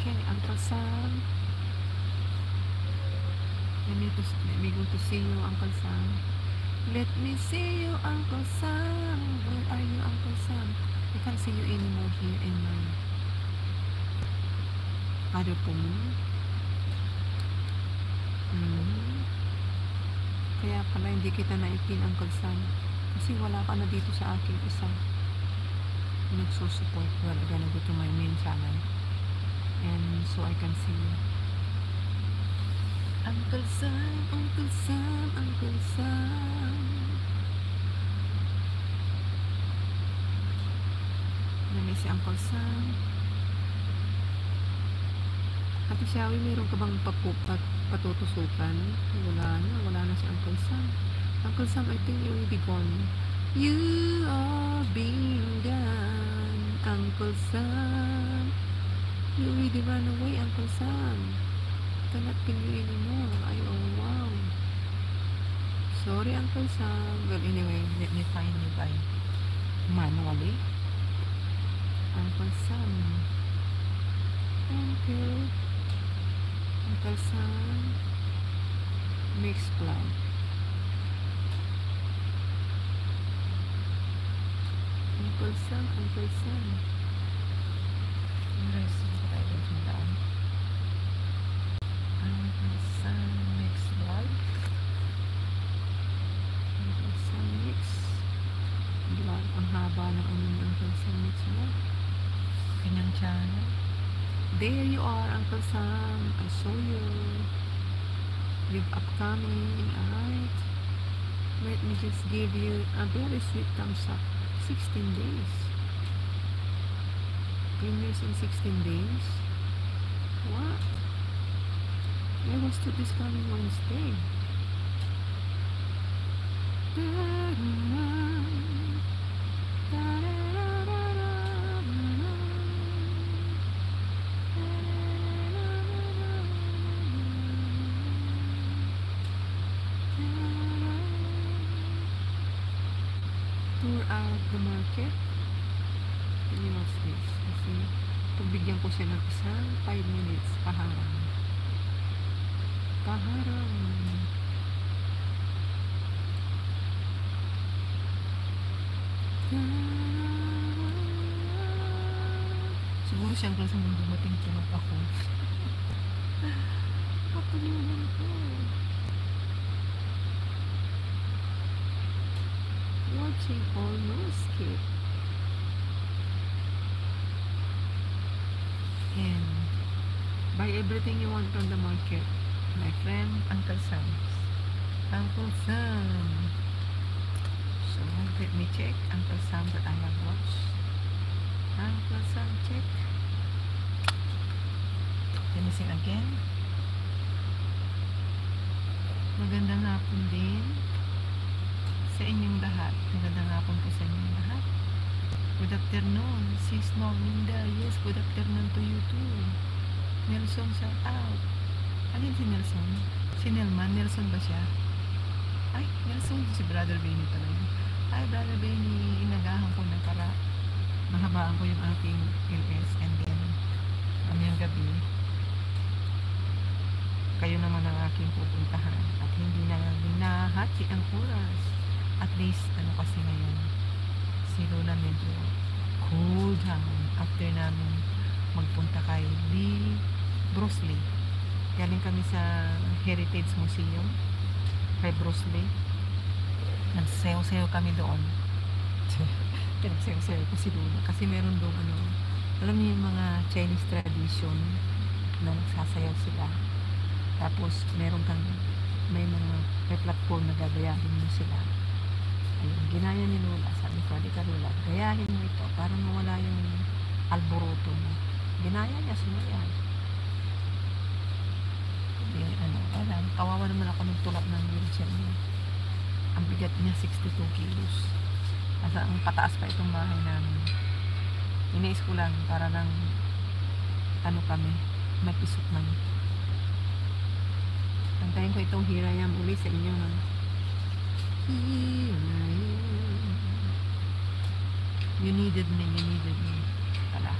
Okay, Uncle Sam. Let me go to see you, Uncle Sam. Let me see you, Uncle Sam. Where are you, Uncle Sam? I can't see you anymore here in my other phone. Kaya pala hindi kita na-pin, Uncle Sam. Kasi wala ka na dito sa akin isa. Nagsusupport. Well, I'm gonna go to my main channel. And so I can see you. Uncle Sam, Uncle Sam, Uncle Sam. Let me see, Uncle Sam. Ate Shawi, meron ka bang patutusukan? Wala na si Uncle Sam. Uncle Sam, I think you will be gone. You are being gone, Uncle Sam. You really run away, Uncle Sam. Cannot pin you anymore. Ay, oh wow. Sorry, Uncle Sam. Well, anyway, let me find you by manually. Uncle Sam. Uncle Sam. Mixed blood. Uncle Sam, Uncle Sam. Where is it? I wrote him down. Uncle Sam mixed blood. Uncle Sam mixed blood. Ang haba ng Uncle Sam mixed blood. Kanyang channel. There you are, Uncle Sam. I saw you. With upcoming. Alright. Let me just give you a very sweet thumbs up. 16 days. Premieres in 16 days. What? I was to this coming Wednesday. Tour out the market. Can you watch this? Kasi pagbigyan ko siya ng isang 5 minutes paharang. Siguro siyang klase nung dumating tulog ako. Kapaliwan ko. Watching all no skip. And buy everything you want from the market. My friend, Uncle Sam. Uncle Sam. So, let me check Uncle Sam that I have watched. Uncle Sam, check. Let me sing again. Magandang hapon din sa inyong lahat. Magandang hapon po sa inyong lahat. Good afternoon, Sis Norminda. Yes, good afternoon to you too. Nelson, shout out. Alin si Nelson? Si Nelman? Nelson ba siya? Ay, Nelson, si Brother Benny pala yun. Ay, Brother Benny, inagahan ko na para mahabaan ko yung aking LS and then amayang gabi kayo naman ang aking pupuntahan at hindi na binahati ang oras. At least, ano kasi ngayon, si Lola medyo cool down after namin magpunta kay Bruce Lee. Galing kami sa Heritage Museum kay Bruce Lee. Nagsayaw-sayaw kami doon. Nagsayaw-sayaw ko si Lola kasi meron doon alam niyo yung mga Chinese tradition na nagsasayaw sila. Tapos may platform na gagayahin mo sila. Ayun, ginaya ni Lola. Sabi ko, ka Lola, gayahin mo ito para mawala yung alboroto mo. Ginaya niya, sumayaw. Alam, kawawa naman ako ng tulak ng wheelchair niya. Ang bigat niya 62 kilos. Asa ang pataas pa itong bahay namin. Iniis ko lang para lang kami, may pisok man. Antayin ko itong Here I Am uli sa inyo. Here I am. You needed me pala.